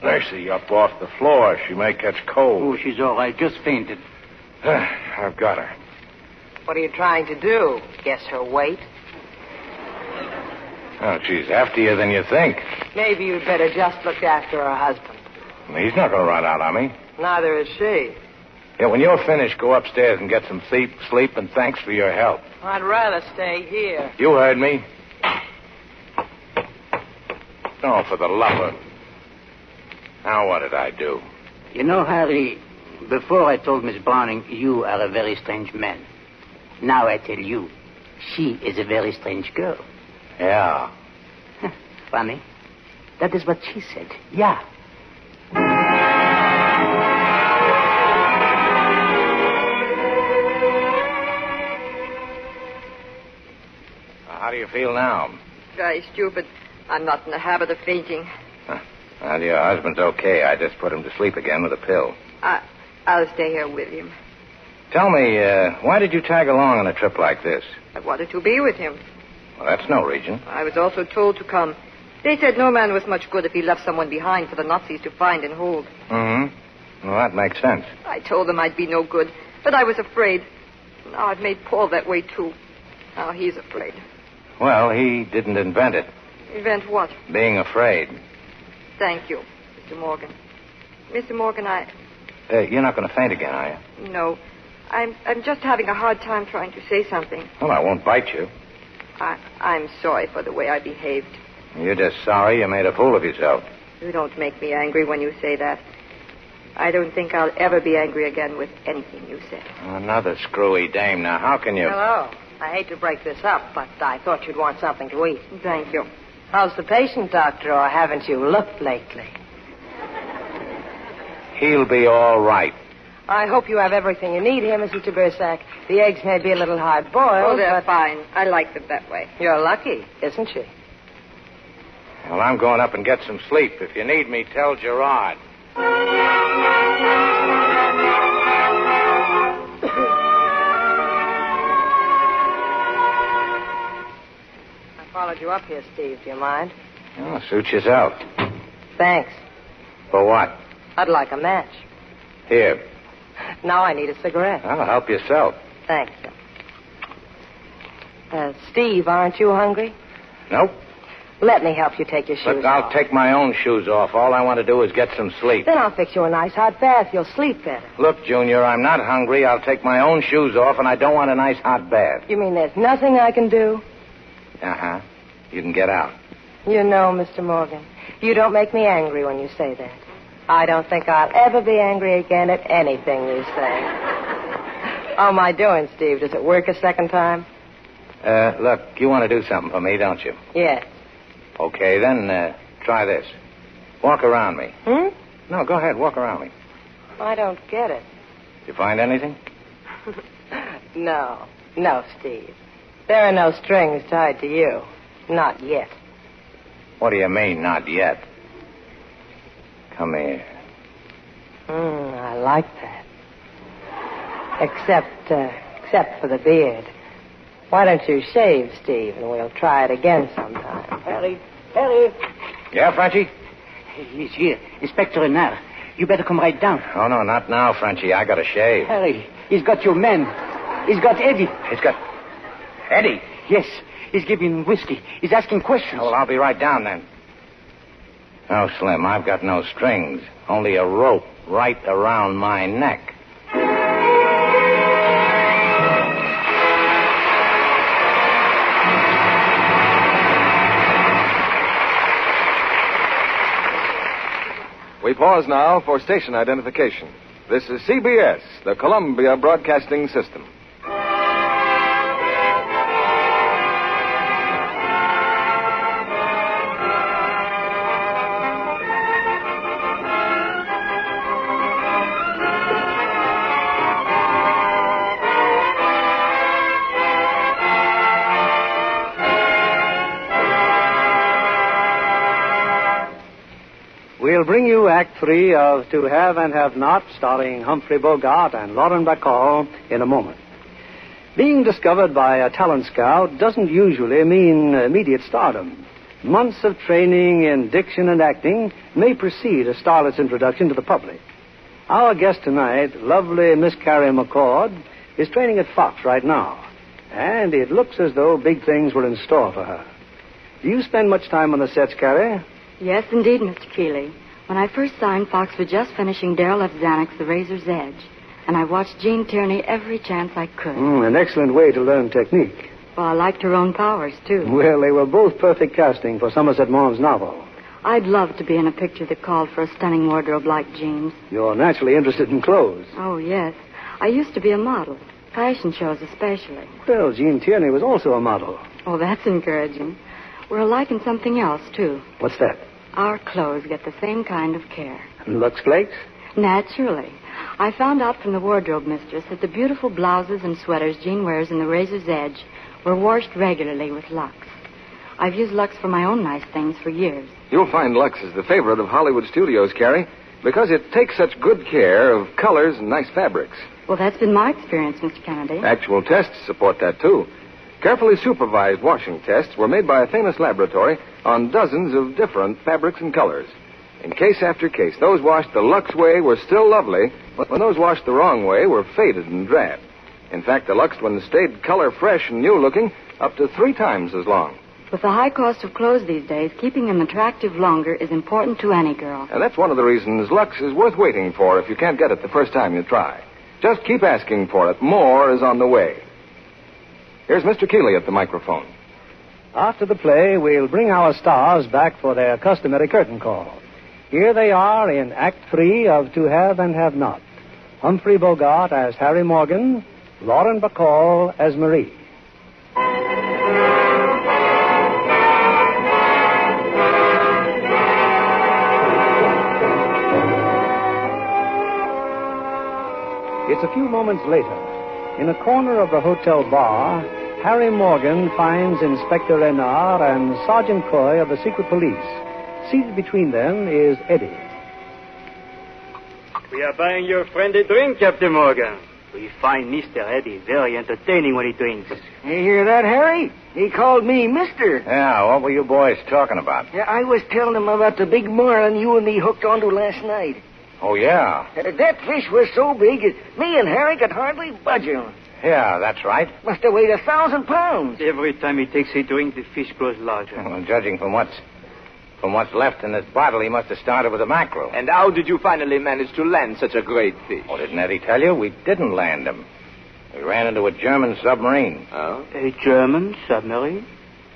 Mercy up off the floor. She may catch cold. Oh, she's all right. Just fainted. I've got her. What are you trying to do? Guess her weight? Oh, she's heftier than you think. Maybe you'd better just look after her husband. He's not going to run out on me. Neither is she. Yeah, when you're finished, go upstairs and get some sleep, and thanks for your help. I'd rather stay here. You heard me. Oh, for the love of... Now, what did I do? You know, Harry, before I told Miss Browning you are a very strange man. Now I tell you, she is a very strange girl. Yeah. Funny. That is what she said. Yeah. How do you feel now? Very stupid. I'm not in the habit of fainting. Well, your husband's okay. I just put him to sleep again with a pill. I'll stay here with him. Tell me, why did you tag along on a trip like this? I wanted to be with him. Well, that's no reason. I was also told to come. They said no man was much good if he left someone behind for the Nazis to find and hold. Mm-hmm. Well, that makes sense. I told them I'd be no good, but I was afraid. Now I've made Paul that way, too. Now he's afraid. Well, he didn't invent it. Invent what? Being afraid. Thank you, Mr. Morgan. Mr. Morgan, You're not going to faint again, are you? No. I'm just having a hard time trying to say something. Well, I won't bite you. I'm sorry for the way I behaved. You're just sorry you made a fool of yourself. You don't make me angry when you say that. I don't think I'll ever be angry again with anything you said. Another screwy dame. Now, how can you... Hello. I hate to break this up, but I thought you'd want something to eat. Thank you. How's the patient, Doctor, or haven't you looked lately? He'll be all right. I hope you have everything you need here, Mrs. de Bursac. The eggs may be a little hard-boiled, Oh, they're but... fine. I like them that way. You're lucky, isn't she? Well, I'm going up and get some sleep. If you need me, tell Gerard. I followed you up here, Steve. Do you mind? Oh, suit yourself. Thanks. For what? I'd like a match. Here. Now I need a cigarette. Well, help yourself. Thanks. Steve, aren't you hungry? Nope. Let me help you take your shoes Look, I'll off. take my own shoes off. All I want to do is get some sleep. Then I'll fix you a nice hot bath. You'll sleep better. Look, Junior, I'm not hungry. I'll take my own shoes off, and I don't want a nice hot bath. You mean there's nothing I can do? Uh-huh. You can get out. You know, Mr. Morgan, you don't make me angry when you say that. I don't think I'll ever be angry again at anything you say. How am I doing, Steve? Does it work a second time? Look, you want to do something for me, don't you? Yes. Okay, then try this. Walk around me. No, go ahead. Walk around me. I don't get it. Did you find anything? No, Steve. There are no strings tied to you. Not yet. What do you mean, not yet? Come here. I like that. Except for the beard. Why don't you shave, Steve, and we'll try it again sometime. Harry. Yeah, Frenchie? Monsieur, Inspector Renard. You better come right down. Oh, no, not now, Frenchie. I got to shave. Harry, he's got your men. He's got Eddie. He's got... Eddie? Yes, he's giving whiskey. He's asking questions. Oh, well, I'll be right down then. No, Slim, I've got no strings. Only a rope right around my neck. We pause now for station identification. This is CBS, the Columbia Broadcasting System. We'll bring you Act 3 of To Have and Have Not, starring Humphrey Bogart and Lauren Bacall, in a moment. Being discovered by a talent scout doesn't usually mean immediate stardom. Months of training in diction and acting may precede a starlet's introduction to the public. Our guest tonight, lovely Miss Carrie McCord, is training at Fox right now, and it looks as though big things were in store for her. Do you spend much time on the sets, Carrie? Yes, indeed, Mr. Keeley. When I first signed, Fox was just finishing Darrell F. Zanuck's The Razor's Edge, and I watched Jean Tierney every chance I could. An excellent way to learn technique. Well, I liked her own powers, too. Well, they were both perfect casting for Somerset Maugham's novel. I'd love to be in a picture that called for a stunning wardrobe like Jean's. You're naturally interested in clothes. Oh, yes. I used to be a model, fashion shows especially. Well, Jean Tierney was also a model. Oh, that's encouraging. We're alike in something else, too. What's that? Our clothes get the same kind of care. Lux Flakes? Naturally. I found out from the wardrobe mistress that the beautiful blouses and sweaters Jean wears in The Razor's Edge were washed regularly with Lux. I've used Lux for my own nice things for years. You'll find Lux is the favorite of Hollywood studios, Carrie, because it takes such good care of colors and nice fabrics. Well, that's been my experience, Mr. Kennedy. Actual tests support that, too. Carefully supervised washing tests were made by a famous laboratory on dozens of different fabrics and colors. In case after case, those washed the Lux way were still lovely, but when those washed the wrong way were faded and drab. In fact, the Lux ones stayed color fresh and new looking up to 3 times as long. With the high cost of clothes these days, keeping them attractive longer is important to any girl. And that's one of the reasons Lux is worth waiting for if you can't get it the first time you try. Just keep asking for it. More is on the way. Here's Mr. Keeley at the microphone. After the play, we'll bring our stars back for their customary curtain call. Here they are in Act 3 of To Have and Have Not. Humphrey Bogart as Harry Morgan, Lauren Bacall as Marie. It's a few moments later. In a corner of the hotel bar, Harry Morgan finds Inspector Renard and Sergeant Coy of the Secret Police. Seated between them is Eddie. We are buying your friend a drink, Captain Morgan. We find Mr. Eddie very entertaining when he drinks. You hear that, Harry? He called me Mister. Yeah, what were you boys talking about? Yeah, I was telling him about the big marlin you and me hooked onto last night. Oh, yeah. That fish was so big, me and Harry could hardly budge him. Yeah, that's right. Must have weighed 1,000 pounds. Every time he takes a drink, the fish grows larger. Well, judging from what's left in this bottle, he must have started with a mackerel. And how did you finally manage to land such a great fish? Oh, didn't Eddie tell you? We didn't land him. We ran into a German submarine. Oh? A German submarine?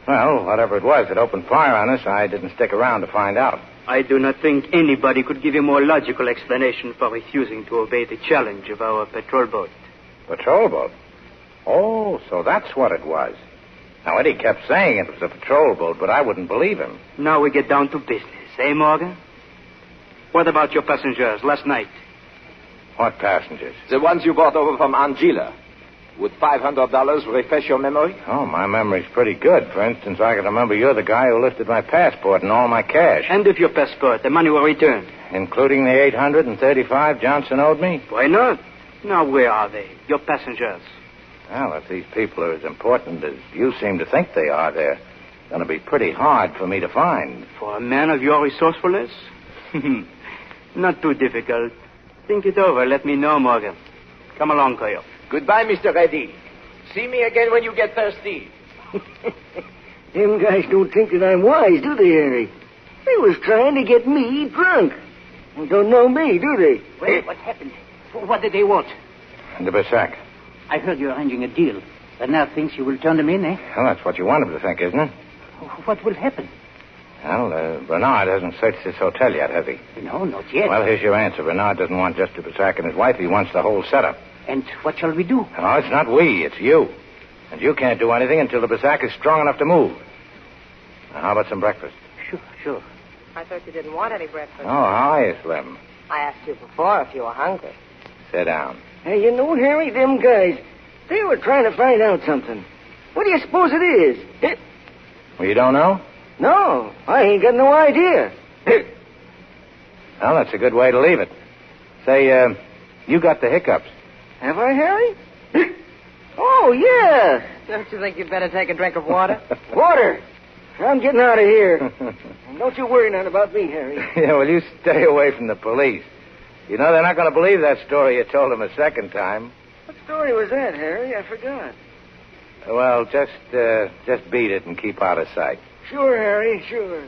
Well, whatever it was that opened fire on us, I didn't stick around to find out. I do not think anybody could give a more logical explanation for refusing to obey the challenge of our patrol boat. Patrol boat? Oh, so that's what it was. Now, Eddie kept saying it was a patrol boat, but I wouldn't believe him. Now we get down to business, eh, Morgan? What about your passengers last night? What passengers? The ones you brought over from Angela. Would $500 refresh your memory? Oh, my memory's pretty good. For instance, I can remember you're the guy who lifted my passport and all my cash. And if your passport, the money were returned? Including the $835 Johnson owed me? Why not? Now, where are they, your passengers? Well, if these people are as important as you seem to think they are, they're going to be pretty hard for me to find. For a man of your resourcefulness? Not too difficult. Think it over. Let me know, Morgan. Come along, Coyote. Goodbye, Mr. Reddy. See me again when you get thirsty. Them guys don't think that I'm wise, do they, Harry? They was trying to get me drunk. They don't know me, do they? Well, what happened? What did they want? The Bersac. I heard you're arranging a deal. Bernard thinks you will turn them in, eh? Well, that's what you want him to think, isn't it? What will happen? Well, Bernard hasn't searched this hotel yet, has he? No, not yet. Well, here's your answer. Bernard doesn't want just the Bersac and his wife. He wants the whole setup. And what shall we do? No, it's not we. It's you. And you can't do anything until the Bersac is strong enough to move. Now, how about some breakfast? Sure. I thought you didn't want any breakfast. Oh, how are you, Slim? I asked you before if you were hungry. Sit down. Hey, you know, Harry, them guys, they were trying to find out something. What do you suppose it is? Well, you don't know? No, I ain't got no idea. Well, that's a good way to leave it. Say, you got the hiccups. Have I, Harry? Oh, yeah. Don't you think you'd better take a drink of water? Water. I'm getting out of here. And don't you worry none about me, Harry. Yeah, well, you stay away from the police. You know, they're not going to believe that story you told them a second time. What story was that, Harry? I forgot. Well, just beat it and keep out of sight. Sure, Harry, sure.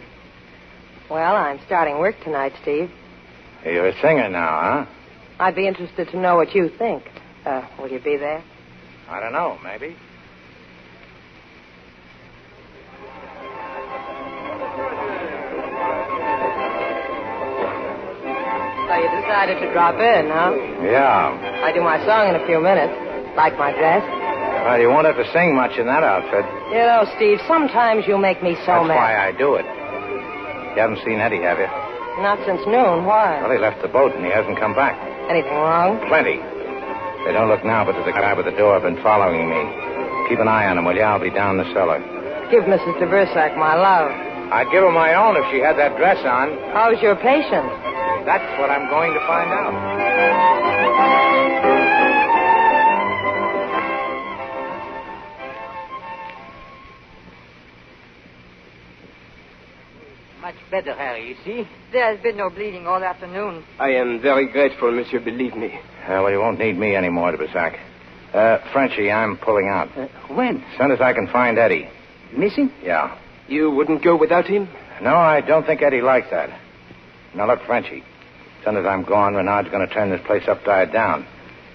Well, I'm starting work tonight, Steve. You're a singer now, huh? I'd be interested to know what you think. Will you be there? I don't know, maybe. So you decided to drop in, huh? Yeah. I do my song in a few minutes. Like my dress? Well, you won't have to sing much in that outfit. You know, Steve, sometimes you make me so That's mad. why I do it. You haven't seen Eddie, have you? Not since noon. Why? Well, he left the boat and he hasn't come back. Anything wrong? Plenty. They don't look now, but there's a guy by the door been following me. Keep an eye on him, will you? I'll be down the cellar. Give Mrs. de Versac my love. I'd give her my own if she had that dress on. How's your patient? That's what I'm going to find out. Much better, Harry, you see? There has been no bleeding all afternoon. I am very grateful, monsieur, believe me. Well, you won't need me anymore, de Bersac. Frenchie, I'm pulling out. When? As soon as I can find Eddie. Missing? Yeah. You wouldn't go without him? No, I don't think Eddie likes that. Now, look, Frenchie. As soon as I'm gone, Renard's going to turn this place upside down.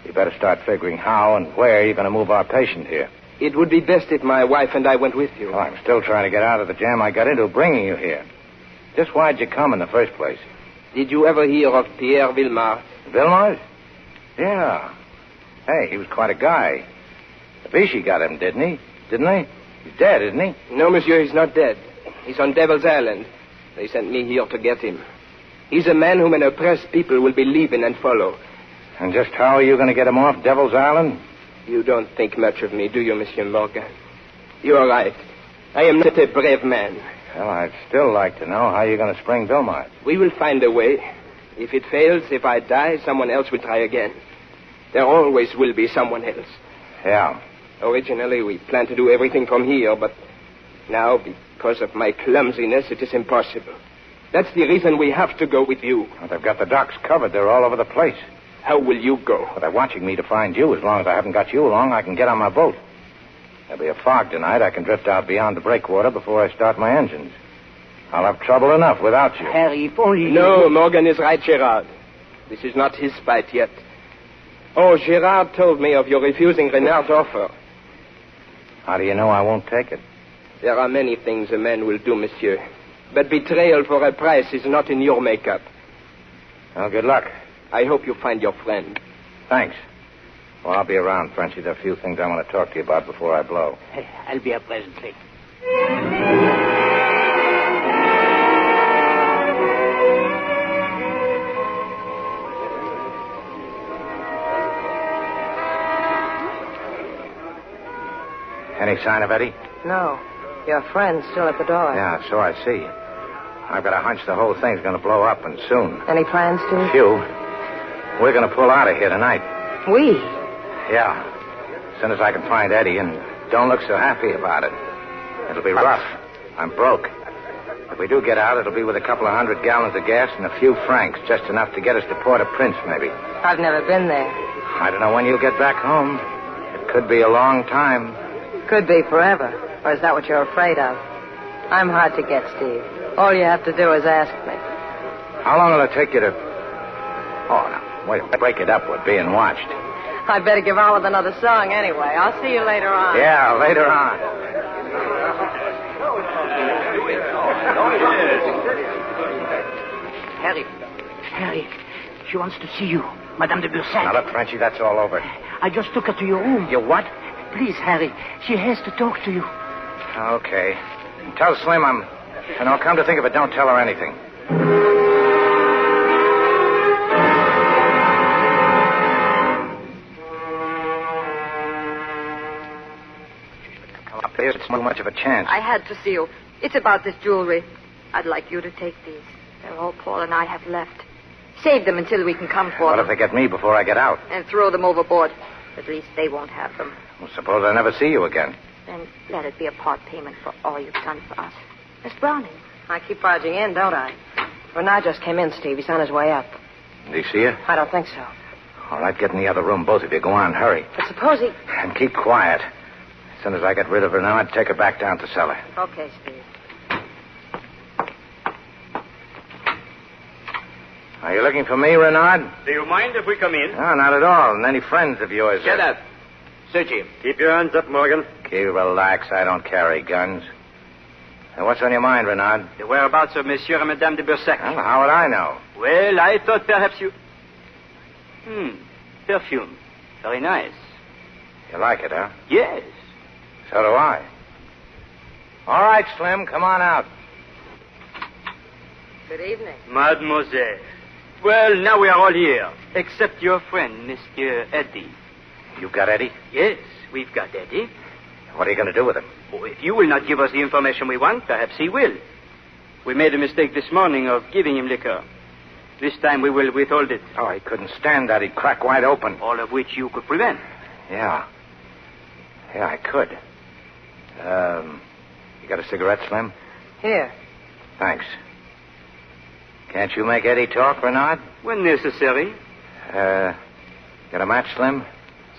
You better start figuring how and where you're going to move our patient here. It would be best if my wife and I went with you. Well, I'm still trying to get out of the jam I got into bringing you here. Just why'd you come in the first place? Did you ever hear of Pierre Villemar? Villemar? Yeah. Hey, he was quite a guy. The Vichy got him, didn't he? He's dead, isn't he? No, monsieur, he's not dead. He's on Devil's Island. They sent me here to get him. He's a man whom an oppressed people will believe in and follow. And just how are you going to get him off Devil's Island? You don't think much of me, do you, Monsieur Morgan? You're right. I am not a brave man. Well, I'd still like to know how you're going to spring Villemar. We will find a way. If it fails, if I die, someone else will try again. There always will be someone else. Yeah. Originally, we planned to do everything from here, but now, because of my clumsiness, it is impossible. That's the reason we have to go with you. Well, they've got the docks covered. They're all over the place. How will you go? Well, they're watching me to find you. As long as I haven't got you along, I can get on my boat. There'll be a fog tonight. I can drift out beyond the breakwater before I start my engines. I'll have trouble enough without you. Harry, if only... No, Morgan is right, Gerard. This is not his fight yet. Oh, Gerard told me of your refusing Renard's offer. How do you know I won't take it? There are many things a man will do, monsieur. But betrayal for a price is not in your makeup. Well, good luck. I hope you find your friend. Thanks. Well, I'll be around, Frenchie. There are a few things I want to talk to you about before I blow. I'll be up presently. Any sign of Eddie? No. Your friend's still at the door. Yeah, so I see. I've got a hunch the whole thing's going to blow up, and soon. Any plans, Steve? Few. We're going to pull out of here tonight. We? Yeah. As soon as I can find Eddie, and don't look so happy about it. It'll be rough. I'm broke. If we do get out, it'll be with a couple of 100 gallons of gas and a few francs, just enough to get us to Port-au-Prince, maybe. I've never been there. I don't know when you'll get back home. It could be a long time. Could be forever. Or is that what you're afraid of? I'm hard to get, Steve. All you have to do is ask me. How long will it take you to... Oh, no. Wait, break it up. We're being watched. I'd better give on with another song anyway. I'll see you later on. Yeah, later on. Harry, she wants to see you, Madame de Bursac. Now, look, Frenchie, that's all over. I just took her to your room. You what? Please, Harry, she has to talk to you. Okay. Tell Slim I'm... And I'll come to think of it, don't tell her anything. Come up here, it's too much of a chance. I had to see you. It's about this jewelry. I'd like you to take these. They're all Paul and I have left. Save them until we can come for What them. if they get me before I get out? And throw them overboard. At least they won't have them. Well, suppose I never see you again. Then let it be a part payment for all you've done for us. Miss Browning. I keep barging in, don't I? Renard just came in, Steve. He's on his way up. Did he see you? I don't think so. All right, get in the other room, both of you. Go on, hurry. But suppose he... And keep quiet. As soon as I get rid of her now, I'd take her back down to cellar. Okay, Steve. Are you looking for me, Renard? Do you mind if we come in? No, not at all. And any friends of yours... Get up. Search him. Keep your hands up, Morgan. Okay, relax. I don't carry guns. Now, what's on your mind, Renard? The whereabouts of Monsieur and Madame de Bursac. Well, how would I know? Well, I thought perhaps you... Perfume. Very nice. You like it, huh? Yes. So do I. All right, Slim, come on out. Good evening. Mademoiselle. Well, now we are all here, except your friend, Mr. Eddie. You've got Eddie? Yes, we've got Eddie. What are you going to do with him? Oh, if you will not give us the information we want, perhaps he will. We made a mistake this morning of giving him liquor. This time we will withhold it. Oh, he couldn't stand that. He'd crack wide open. All of which you could prevent. Yeah. Yeah, I could. You got a cigarette, Slim? Here. Thanks. Can't you make Eddie talk, Renard? When necessary. Got a match, Slim?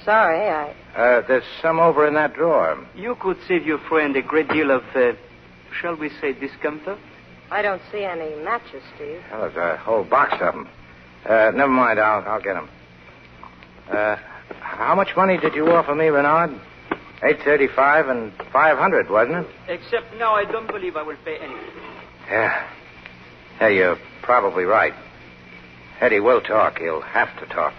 Sorry, There's some over in that drawer. You could save your friend a great deal of, shall we say, discomfort? I don't see any matches, Steve. Well, there's a whole box of them. Never mind, I'll get them. How much money did you offer me, Renard? $835 and $500, wasn't it? Except now I don't believe I will pay anything. Yeah. Yeah, you're probably right. Eddie will talk. He'll have to talk.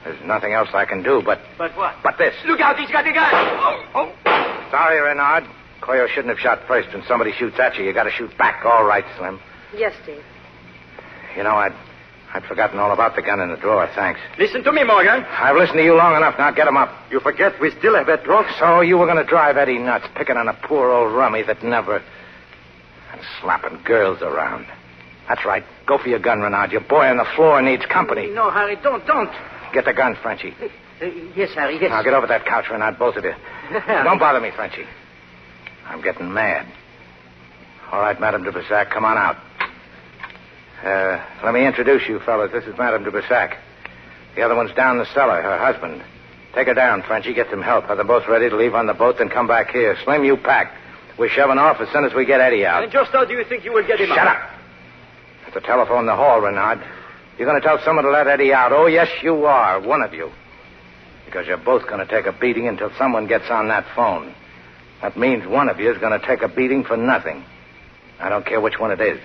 There's nothing else I can do but... But what? But this. Look out, he's got a gun! Oh! Sorry, Renard. Coyo shouldn't have shot first. When somebody shoots at you, you got to shoot back. All right, Slim. Yes, Steve. You know, I'd forgotten all about the gun in the drawer. Thanks. Listen to me, Morgan. I've listened to you long enough. Now get him up. You forget we still have that drunk. So you were going to drive Eddie nuts, picking on a poor old rummy that never... And slapping girls around. That's right. Go for your gun, Renard. Your boy on the floor needs company. No, Harry, don't. Get the gun, Frenchie. Yes, Harry, yes. Now get over that couch, Renard, both of you. Don't bother me, Frenchie. I'm getting mad. All right, Madame de Bursac, come on out. Let me introduce you fellas. This is Madame de Bursac. The other one's down the cellar, her husband. Take her down, Frenchie. Get some help. Have them both ready to leave on the boat, then come back here. Slim, you pack. We're shoving off as soon as we get Eddie out. And just how do you think you will get him out? Shut up. At the telephone in the hall, Renard. You're going to tell someone to let Eddie out. Oh, yes, you are. One of you. Because you're both going to take a beating until someone gets on that phone. That means one of you is going to take a beating for nothing. I don't care which one it is.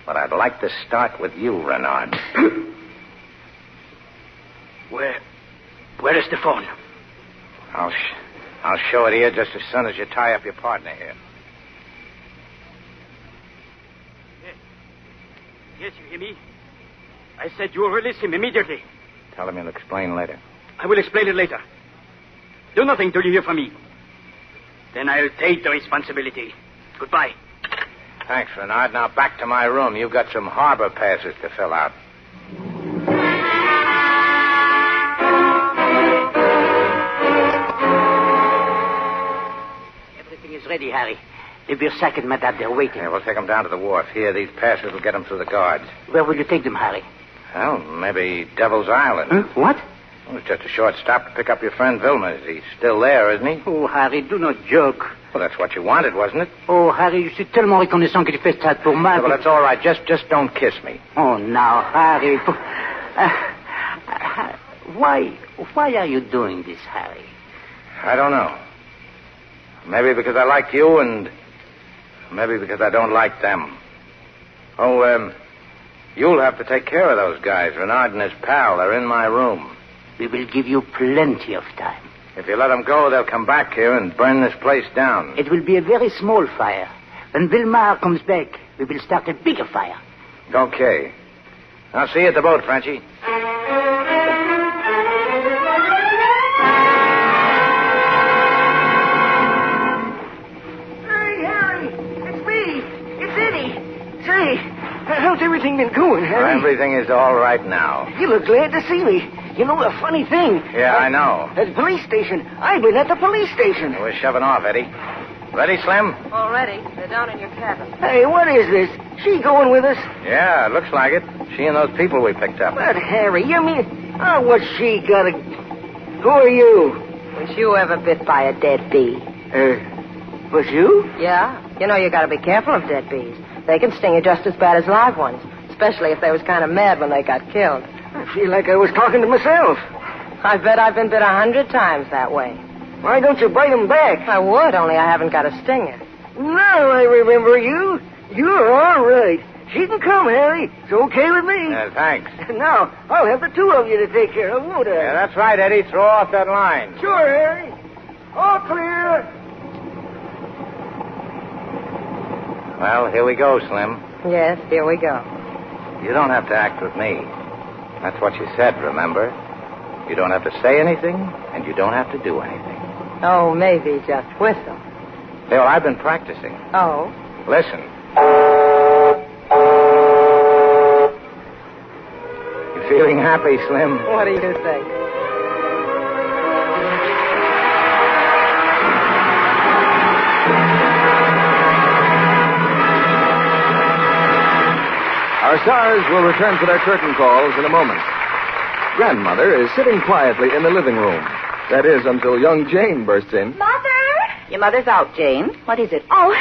But I'd like to start with you, Renard. Where is the phone? I'll show it here just as soon as you tie up your partner here. Yes, you hear me? I said you will release him immediately. Tell him you'll explain later. I will explain it later. Do nothing till you hear from me. Then I'll take the responsibility. Goodbye. Thanks, Renard. Now back to my room. You've got some harbor passes to fill out. Everything is ready, Harry. The Bursac and Madame, they're waiting. Yeah, we'll take them down to the wharf. Here, these passes will get them through the guards. Where will you take them, Harry? Well, maybe Devil's Island. What? Well, it's just a short stop to pick up your friend Vilmers. He's still there, isn't he? Oh, Harry, do not joke. Well, that's what you wanted, wasn't it? Oh, Harry, je suis tellement reconnaissant que tu fais ça pour moi. Yeah, well, that's all right. Just don't kiss me. Oh, now, Harry. Why are you doing this, Harry? I don't know. Maybe because I like you and maybe because I don't like them. Oh, you'll have to take care of those guys. Renard and his pal, they're in my room. We will give you plenty of time. If you let them go, they'll come back here and burn this place down. It will be a very small fire. When Vilmar comes back, we will start a bigger fire. Okay. I'll see you at the boat, Frenchie. How's everything been going, Harry? Everything is all right now. You look glad to see me. You know, a funny thing. Yeah, I know. At the police station. I've been at the police station. We're shoving off, Eddie. Ready, Slim? Already. They're down in your cabin. Hey, what is this? She going with us? Yeah, it looks like it. She and those people we picked up. But, Harry, you mean... Oh, what's she got to... Who are you? Was you ever bit by a dead bee? Was you? Yeah. You know you got to be careful of dead bees. They can sting you just as bad as live ones, especially if they was kind of mad when they got killed. I feel like I was talking to myself. I bet I've been bit 100 times that way. Why don't you bite them back? I would, only I haven't got a stinger. Now I remember you. You're all right. She can come, Harry. It's okay with me. Thanks. Now, I'll have the two of you to take care of, won't I? Yeah, that's right, Eddie. Throw off that line. Sure, Harry. All clear. Well, here we go, Slim. Yes, here we go. You don't have to act with me. That's what you said, remember? You don't have to say anything, and you don't have to do anything. Oh, maybe just whistle. Hey, well, I've been practicing. Oh? Listen. You feeling happy, Slim? What do you think? Our stars will return for their curtain calls in a moment. Grandmother is sitting quietly in the living room. That is, until young Jane bursts in. Mother! Your mother's out, Jane. What is it? Oh,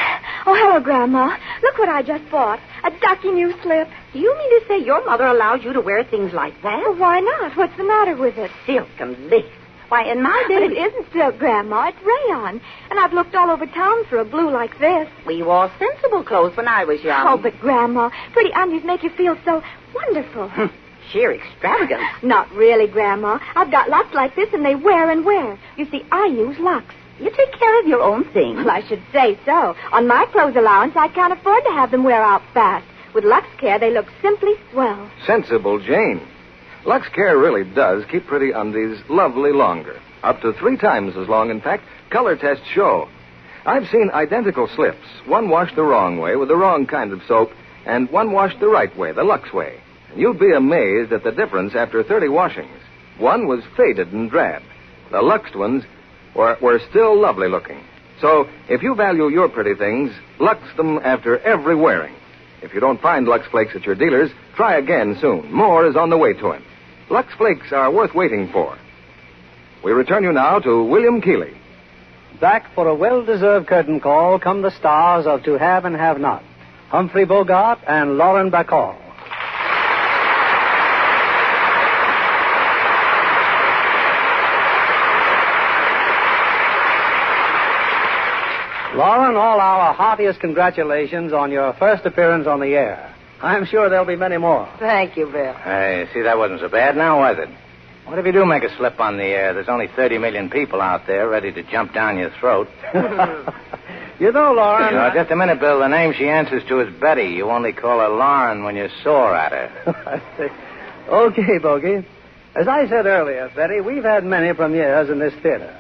hello, Grandma. Look what I just bought. A ducky new slip. Do you mean to say your mother allows you to wear things like that? Well, why not? What's the matter with it? Silk and lace. Why, in my day... But it isn't silk, Grandma. It's rayon. And I've looked all over town for a blue like this. We wore sensible clothes when I was young. Oh, but, Grandma, pretty undies make you feel so wonderful. Sheer extravagance. Not really, Grandma. I've got lots like this, and they wear and wear. You see, I use Lux. You take care of your own things. Well, I should say so. On my clothes allowance, I can't afford to have them wear out fast. With Lux Care, they look simply swell. Sensible Jane. Lux Care really does keep pretty undies lovely longer. Up to 3 times as long, in fact, color tests show. I've seen identical slips. One washed the wrong way with the wrong kind of soap, and one washed the right way, the Lux way. And you'd be amazed at the difference after 30 washings. One was faded and drab. The Luxed ones were still lovely looking. So, if you value your pretty things, Lux them after every wearing. If you don't find Lux Flakes at your dealer's, try again soon. More is on the way to him. Lux Flakes are worth waiting for. We return you now to William Keighley. Back for a well-deserved curtain call come the stars of To Have and Have Not, Humphrey Bogart and Lauren Bacall. Lauren, all our heartiest congratulations on your first appearance on the air. I'm sure there'll be many more. Thank you, Bill. Hey, see, that wasn't so bad now, was it? What if you do make a slip on the air? There's only 30 million people out there ready to jump down your throat. You know, Lauren... Just a minute, Bill. The name she answers to is Betty. You only call her Lauren when you're sore at her. I see. Okay, Bogey. As I said earlier, Betty, we've had many premieres in this theater.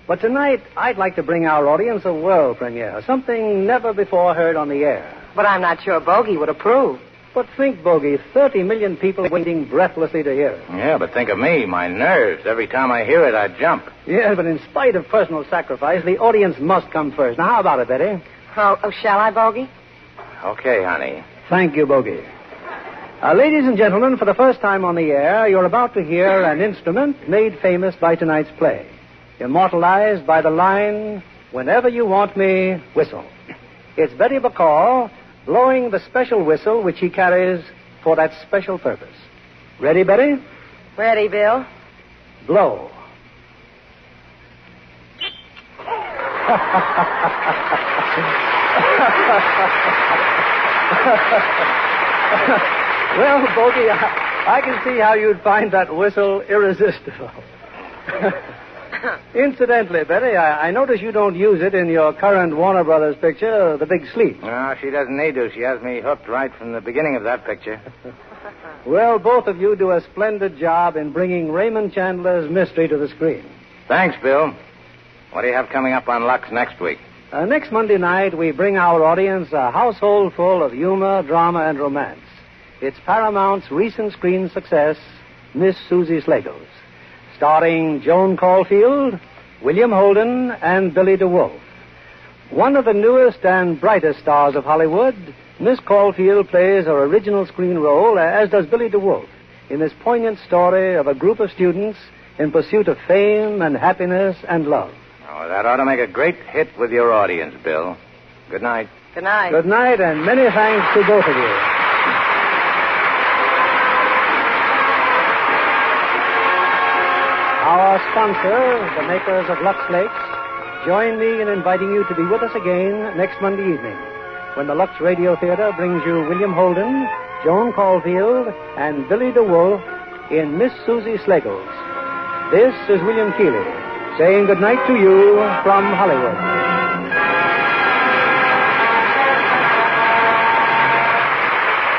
But tonight, I'd like to bring our audience a world premiere, something never before heard on the air. But I'm not sure Bogey would approve. But think, Bogey, 30 million people waiting breathlessly to hear it. Yeah, but think of me, my nerves. Every time I hear it, I jump. Yeah, but in spite of personal sacrifice, the audience must come first. Now, how about it, Betty? Oh, shall I, Bogey? Okay, honey. Thank you, Bogey. Ladies and gentlemen, for the first time on the air, you're about to hear an instrument made famous by tonight's play, immortalized by the line, "Whenever you want me, whistle." It's Betty Bacall blowing the special whistle which he carries for that special purpose. Ready, Betty? Ready, Bill. Blow. Well, Bogey, I can see how you'd find that whistle irresistible. Incidentally, Betty, I notice you don't use it in your current Warner Brothers picture, The Big Sleep. No, she doesn't need to. She has me hooked right from the beginning of that picture. Well, both of you do a splendid job in bringing Raymond Chandler's mystery to the screen. Thanks, Bill. What do you have coming up on Lux next week? Next Monday night, we bring our audience a household full of humor, drama, and romance. It's Paramount's recent screen success, Miss Susie Slagles, starring Joan Caulfield, William Holden, and Billy DeWolf. One of the newest and brightest stars of Hollywood, Miss Caulfield plays her original screen role, as does Billy DeWolf, in this poignant story of a group of students in pursuit of fame and happiness and love. Oh, that ought to make a great hit with your audience, Bill. Good night. Good night. Good night, and many thanks to both of you. Our sponsor, the makers of Lux Flakes, join me in inviting you to be with us again next Monday evening, when the Lux Radio Theater brings you William Holden, Joan Caulfield, and Billy DeWolf in Miss Susie Slagles. This is William Keighley, saying good night to you from Hollywood.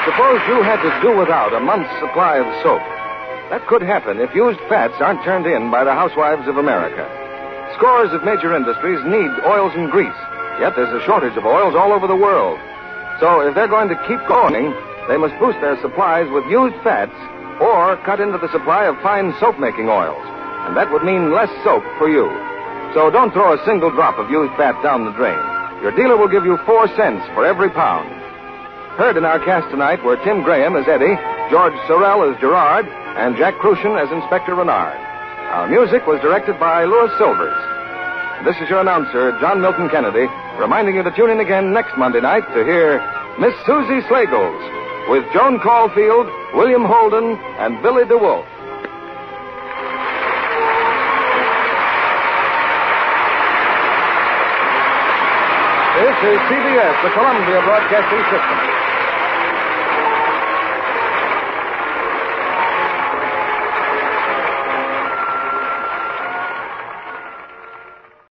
Suppose you had to do without a month's supply of soap. That could happen if used fats aren't turned in by the housewives of America. Scores of major industries need oils and grease, yet there's a shortage of oils all over the world. So if they're going to keep going, they must boost their supplies with used fats or cut into the supply of fine soap-making oils. And that would mean less soap for you. So don't throw a single drop of used fat down the drain. Your dealer will give you 4 cents for every pound. Heard in our cast tonight were Tim Graham as Eddie, George Sorrell as Gerard, and Jack Crucian as Inspector Renard. Our music was directed by Louis Silvers. This is your announcer, John Milton Kennedy, reminding you to tune in again next Monday night to hear Miss Susie Slagles with Joan Caulfield, William Holden, and Billy DeWolf. This is CBS, the Columbia Broadcasting System.